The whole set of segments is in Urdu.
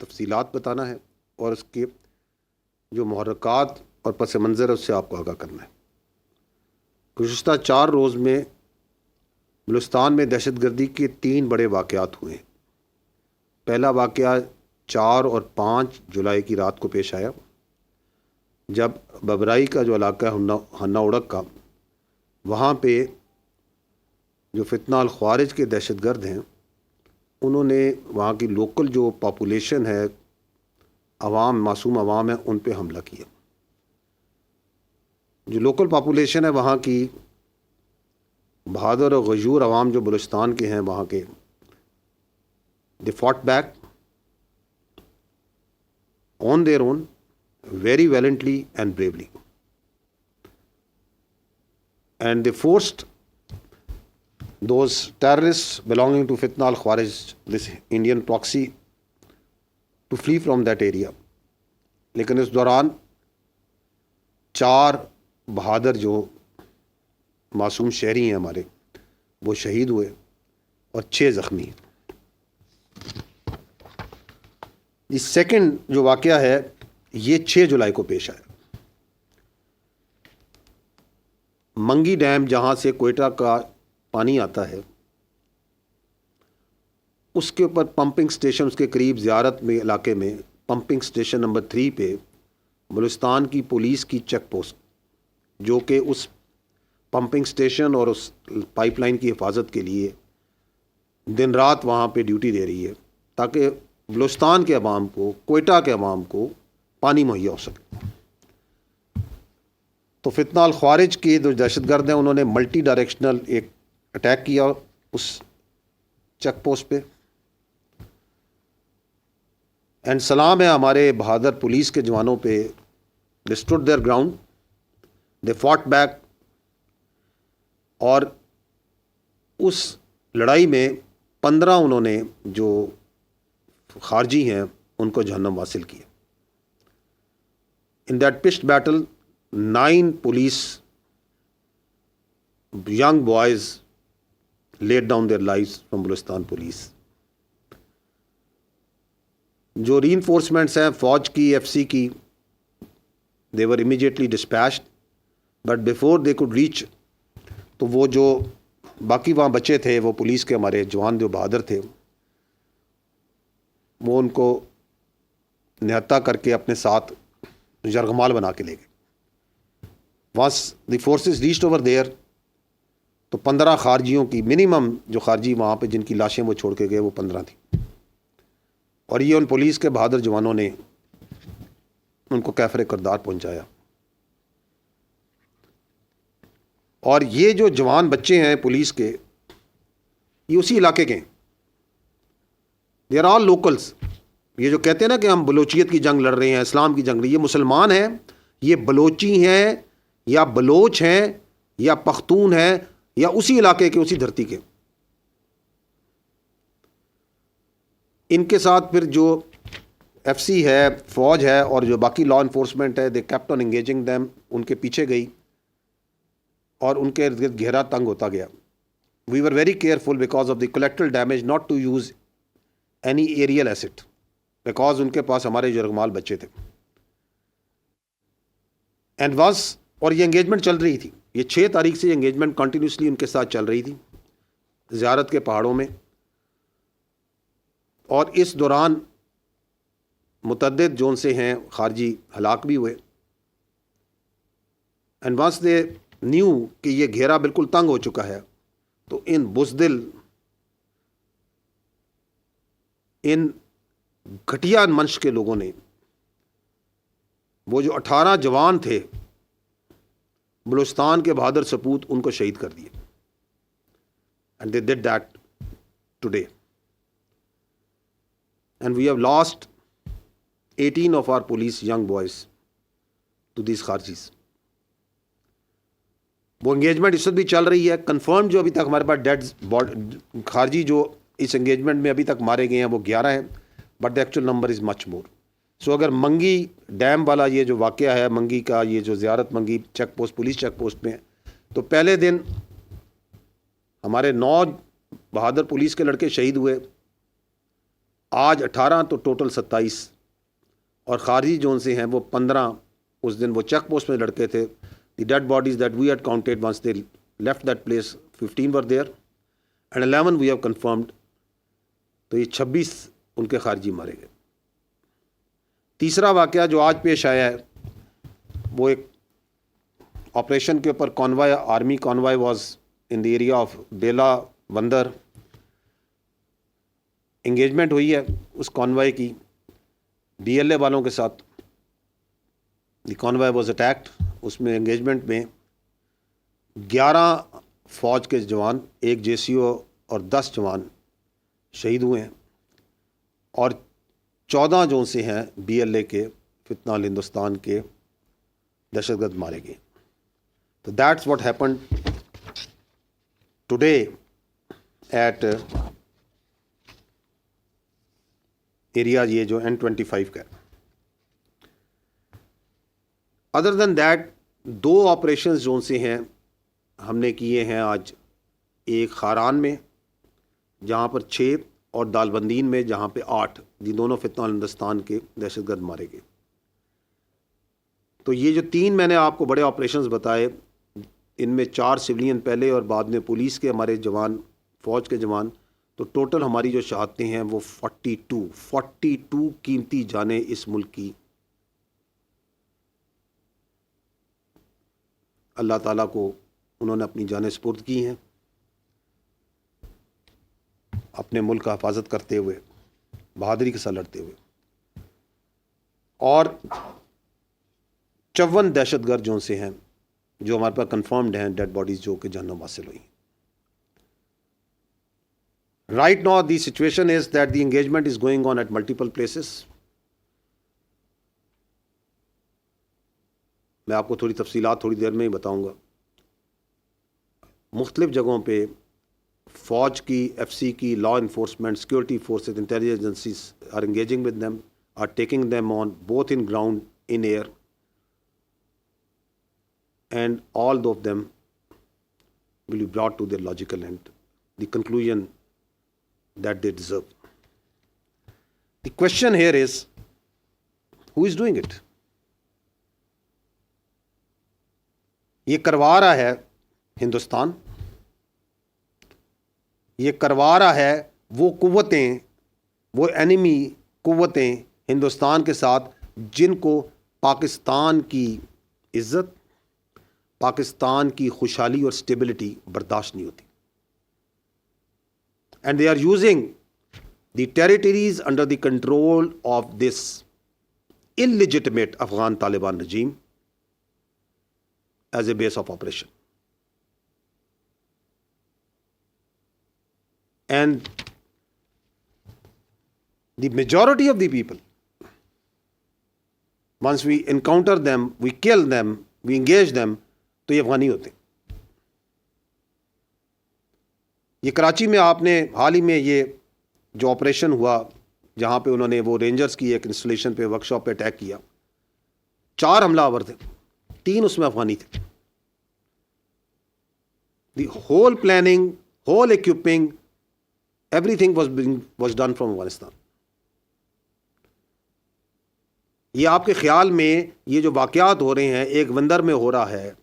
تفصیلات بتانا ہے اور اس کے جو محرکات اور پس منظر ہے اس سے آپ کو آگاہ کرنا ہے۔ گزشتہ 4 روز میں بلوچستان میں دہشت گردی کے 3 بڑے واقعات ہوئے ہیں۔ پہلا واقعہ 4 اور 5 جولائی کی رات کو پیش آیا، جب ببرائی کا جو علاقہ ہے ہنہ اڑک کا، وہاں پہ جو فتنہ الخوارج کے دہشت گرد ہیں انہوں نے وہاں کی لوکل جو پاپولیشن ہے، عوام، معصوم عوام ہے، ان پہ حملہ کیا۔ جو لوکل پاپولیشن ہے وہاں کی بہادر اور غیور عوام جو بلوچستان کے ہیں وہاں کے، they fought back on their own very valiantly and bravely, and they forced those terrorists belonging to Fitna al-Khawarij, this Indian proxy, to flee from that area. لیکن اس دوران 4 بہادر جو معصوم شہری ہیں ہمارے وہ شہید ہوئے اور 6 زخمی ہیں۔ یہ سیکنڈ جو واقعہ ہے یہ 6 جولائی کو پیش آیا۔ منگی ڈیم جہاں سے کوئٹہ کا پانی آتا ہے اس کے اوپر پمپنگ سٹیشن، اس کے قریب زیارت میں علاقے میں پمپنگ سٹیشن نمبر 3 پہ بلوچستان کی پولیس کی چیک پوسٹ، جو کہ اس پمپنگ سٹیشن اور اس پائپ لائن کی حفاظت کے لیے دن رات وہاں پہ ڈیوٹی دے رہی ہے تاکہ بلوچستان کے عوام کو، کوئٹہ کے عوام کو پانی مہیا ہو سکے۔ تو فتنہ الخوارج کے جو دہشت گرد ہیں انہوں نے ملٹی ڈائریکشنل ایک اٹیک کیا اس چیک پوسٹ پہ، اینڈ سلام ہے ہمارے بہادر پولیس کے جوانوں پہ، they stood their ground, they fought back, اور اس لڑائی میں 15 انہوں نے جو خارجی ہیں ان کو جہنم واصل کیا۔ In that پچڈ battle 9 police young boys laid down their lives from Balochistan police. جو ری انفورسمنٹس ہیں فوج کی، ایف سی کی، they were immediately dispatched, but before they could reach، تو وہ جو باقی وہاں بچے تھے وہ پولیس کے ہمارے جوان جو بہادر تھے وہ ان کو نہتا کر کے اپنے ساتھ یرغمال بنا کے لے گئے۔ once the forces reached over there، تو 15 خارجیوں کی منیمم جو خارجی وہاں پہ جن کی لاشیں وہ چھوڑ کے گئے وہ 15 تھیں، اور یہ ان پولیس کے بہادر جوانوں نے ان کو کیفر کردار پہنچایا۔ اور یہ جو جوان بچے ہیں پولیس کے یہ اسی علاقے کے ہیں، دے آر آل لوکلس۔ یہ جو کہتے ہیں نا کہ ہم بلوچیت کی جنگ لڑ رہے ہیں، اسلام کی جنگ، یہ مسلمان ہیں، یہ بلوچی ہیں یا بلوچ ہیں یا پختون ہیں یا اسی علاقے کے، اسی دھرتی کے۔ ان کے ساتھ پھر جو ایف سی ہے، فوج ہے، اور جو باقی لا انفورسمنٹ ہے، they kept on engaging them, ان کے پیچھے گئی اور ان کے ارد گرد گھیرا تنگ ہوتا گیا۔ We were very careful because of the collateral damage not to use any aerial asset, because ان کے پاس ہمارے یرغمال بچے تھے، اینڈ واز، اور یہ انگیجمنٹ چل رہی تھی، یہ 6 تاریخ سے انگیجمنٹ کنٹینیوسلی ان کے ساتھ چل رہی تھی زیارت کے پہاڑوں میں، اور اس دوران متعدد جو ان سے ہیں خارجی ہلاک بھی ہوئے۔ اینڈ وانس دے نیو کہ یہ گھیرا بالکل تنگ ہو چکا ہے، تو ان بزدل، ان گھٹیا منش کے لوگوں نے وہ جو 18 جوان تھے بلوچستان کے بہادر سپوت ان کو شہید کر دیے، and they did that today, and we have lost 18 of our police young boys to these خارجیز۔ وہ انگیجمنٹ اس وقت بھی چل رہی ہے، کنفرم جو ابھی تک ہمارے پاس ڈیڈ خارجی جو اس انگیجمنٹ میں ابھی تک مارے گئے ہیں وہ 11 ہیں، but the actual number is much more. So اگر منگی ڈیم والا یہ جو واقعہ ہے، منگی کا یہ جو Ziarat Mangi check post, police check post میں، تو پہلے دن ہمارے 9 بہادر پولیس کے لڑکے شہید ہوئے، آج 18 تو ٹوٹل 27 اور خارجی جو سے ہیں وہ 15. اس دن وہ چیک پوسٹ میں لڑکے تھے. The dead bodies that we had counted once they left that place 15 were there and 11 we have confirmed. تو یہ 26 ان کے خارجی مارے گئے. تیسرا واقعہ جو آج پیش آیا ہے وہ ایک آپریشن کے اوپر convoy, army convoy was in the area of Bela Bandar. Engagement ہوئی ہے اس کانوائے کی BLA والوں کے ساتھ. دی کانوائے واز اٹیکڈ. اس میں انگیجمنٹ میں 11 فوج کے جوان, 1 JCO اور 10 جوان شہید ہوئے ہیں اور 14 جو سے ہیں BLA کے فتنہ ہندوستان کے دہشت گرد مارے گئے. تو that's what happened today at area یہ جو N25 کا. ادر دین دیٹ 2 آپریشنز جو سے ہیں ہم نے کیے ہیں آج. ایک خاران میں جہاں پر 6 اور دالبندین میں جہاں پہ 8. یہ دونوں فتنہ ہندوستان کے دہشت گرد مارے گئے. تو یہ جو 3 میں نے آپ کو بڑے آپریشنز بتائے ان میں 4 سویلین پہلے اور بعد میں پولیس کے ہمارے جوان, فوج کے جوان. تو ٹوٹل ہماری جو شہادتیں ہیں وہ 42 قیمتی جانیں اس ملک کی اللہ تعالیٰ کو انہوں نے اپنی جانیں سپرد کی ہیں اپنے ملک کا حفاظت کرتے ہوئے, بہادری کے ساتھ لڑتے ہوئے. اور 54 دہشت گرد جو سے ہیں جو ہمارے پاس کنفرمڈ ہیں ڈیڈ باڈیز جو کہ جہنم حاصل ہوئی. Right now the situation is that the engagement is going on at multiple places. میں آپ کو تھوڑی تفصیلات تھوڑی دیر میں ہی بتاؤں گا. مختلف جگہوں پہ فوج کی, FC کی, law enforcement, security forces, intelligence agencies are engaging with them, are taking them on both in ground, in air, and all of them will be brought to their logical end, the conclusion that they deserve. The question here is, who is doing it? یہ کروا رہا ہے ہندوستان, یہ کروا رہا ہے وہ قوتیں, وہ اینیمی قوتیں ہندوستان کے ساتھ جن کو پاکستان کی عزت, پاکستان کی خوشحالی اور اسٹیبلٹی برداشت نہیں ہوتی. And they are using the territories under the control of this illegitimate Afghan Taliban regime as a base of operation. And the majority of the people, once we encounter them, we kill them, we engage them, تو یہ افغانی ہوتے ہیں. یہ کراچی میں آپ نے حال ہی میں یہ جو آپریشن ہوا جہاں پہ انہوں نے وہ رینجرز کی ایک انسٹالیشن پہ, ورک شاپ پہ اٹیک کیا, 4 حملہ آور تھے, 3 اس میں افغانی تھے. The whole planning, whole equipping, every thing was done from Afghanistan. یہ آپ کے خیال میں یہ جو واقعات ہو رہے ہیں, ایک وندر میں ہو رہا ہے,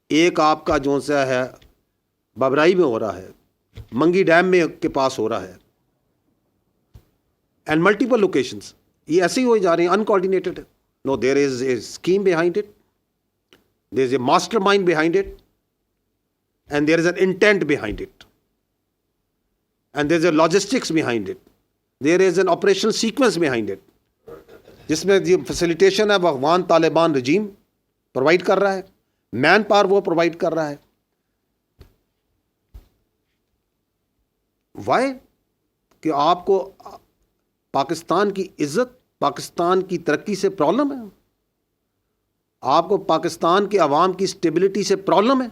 ایک آپ کا جو سا ہے بابرائی میں ہو رہا ہے, منگی ڈیم میں کے پاس ہو رہا ہے, اینڈ ملٹیپل لوکیشنز, یہ ایسے ہی ہوئے جا رہے ہیں, uncoordinated. No, there is a scheme behind it, there is a master mind behind it, and there is an intent behind it, and there is a logistics behind it, there is an operational sequence behind it, جس میں یہ فیسیلیٹیشن ہے وہ افغان طالبان رجیم پرووائڈ کر رہا ہے, مین پاور وہ پرووائڈ کر رہا ہے. وائی؟ کہ آپ کو پاکستان کی عزت, پاکستان کی ترقی سے پرابلم ہے, آپ کو پاکستان کے عوام کی اسٹیبلٹی سے پرابلم ہے.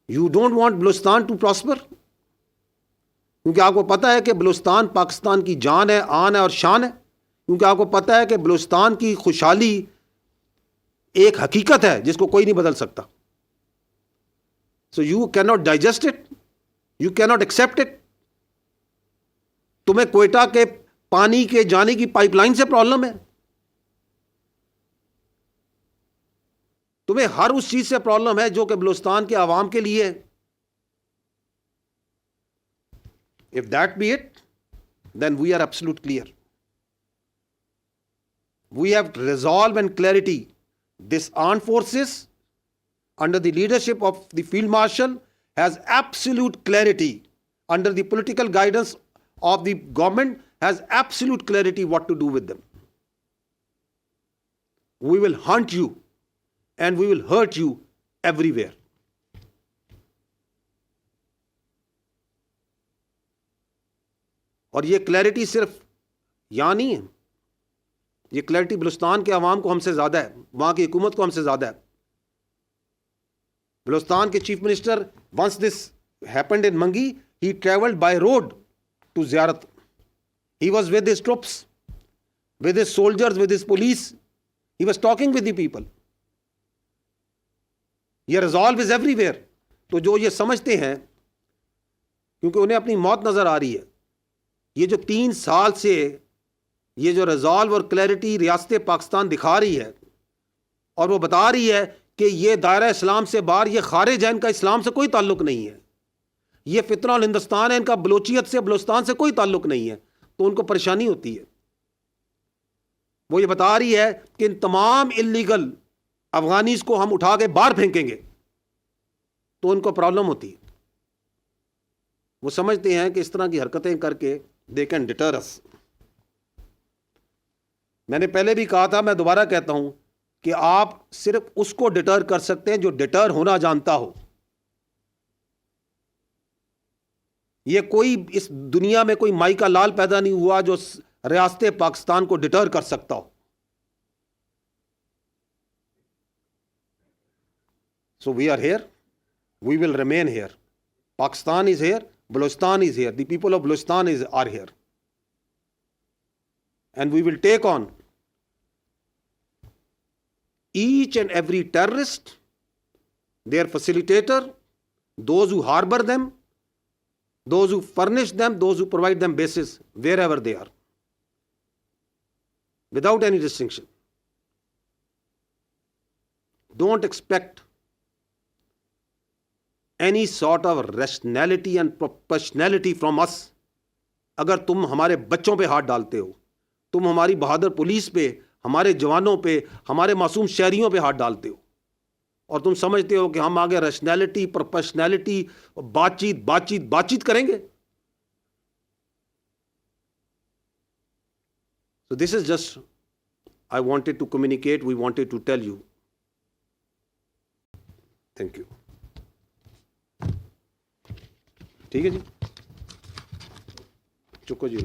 You don't want Balochistan to prosper, کیونکہ آپ کو پتہ ہے کہ بلوچستان پاکستان کی جان ہے, آن ہے اور شان ہے, کیونکہ آپ کو پتہ ہے کہ بلوچستان کی خوشحالی ایک حقیقت ہے جس کو کوئی نہیں بدل سکتا. So you cannot digest it, you cannot accept it, تمہیں کوئٹہ کے پانی کے جانے کی پائپ لائن سے پرابلم ہے، تمہیں ہر اس چیز سے پرابلم ہے جو کہ بلوچستان کے عوام کے لیے ہے. If that be it, then we are absolute clear. We have resolve and clarity. This armed forces under the leadership of the Field Marshal has absolute clarity, under the political guidance of the government has absolute clarity what to do with them. We will hunt you and we will hurt you everywhere. اور یہ کلیئرٹی صرف یہاں نہیں ہے، یہ کلیئرٹی بلوچستان کے عوام کو ہم سے زیادہ ہے، وہاں کی حکومت کو ہم سے زیادہ ہے. بلوچستان کے chief minister once this happened in Mangi he travelled by road to Ziarat. He was with his troops, with his soldiers, with his police. He was talking with the people. یہ ریزالو از ایوری ویئر. تو جو یہ سمجھتے ہیں کیونکہ انہیں اپنی موت نظر آ رہی ہے, یہ جو 3 سال سے یہ جو ریزالو اور کلیئرٹی ریاست پاکستان دکھا رہی ہے اور وہ بتا رہی ہے کہ یہ دائرہ اسلام سے باہر, یہ خارج ہے, ان کا اسلام سے کوئی تعلق نہیں ہے, یہ فتنہ الہندوستان ہے, ان کا بلوچیت سے بلوچستان سے کوئی تعلق نہیں ہے, تو ان کو پریشانی ہوتی ہے. وہ یہ بتا رہی ہے کہ ان تمام اللیگل افغانیز کو ہم اٹھا کے باہر پھینکیں گے, تو ان کو پرابلم ہوتی ہے. وہ سمجھتے ہیں کہ اس طرح کی حرکتیں کر کے they can deter us. میں نے پہلے بھی کہا تھا, میں دوبارہ کہتا ہوں کہ آپ صرف اس کو ڈٹر کر سکتے ہیں جو ڈٹر ہونا جانتا ہو. یہ کوئی اس دنیا میں کوئی مائی کا لال پیدا نہیں ہوا جو ریاست پاکستان کو ڈٹر کر سکتا ہو. So we are here, we will remain here. Pakistan is here, Balochistan is here, the people of Balochistan are here. And we will take on each and every terrorist, their facilitator, those who harbor them, those who furnish them, those who provide them bases, wherever they are, without any distinction. Don't expect any sort of rationality and proportionality from us. اگر تم ہمارے بچوں پہ ہاتھ ڈالتے ہو, تم ہماری بہادر پولیس پہ, ہمارے جوانوں پہ, ہمارے معصوم شہریوں پہ ہاتھ ڈالتے ہو, اور تم سمجھتے ہو کہ ہم آگے ریشنلٹی, پروپیشنلٹی, بات چیت کریں گے. So this is just, I wanted to communicate, we wanted to tell you. Thank you. ٹھیک ہے جی, چکو جی.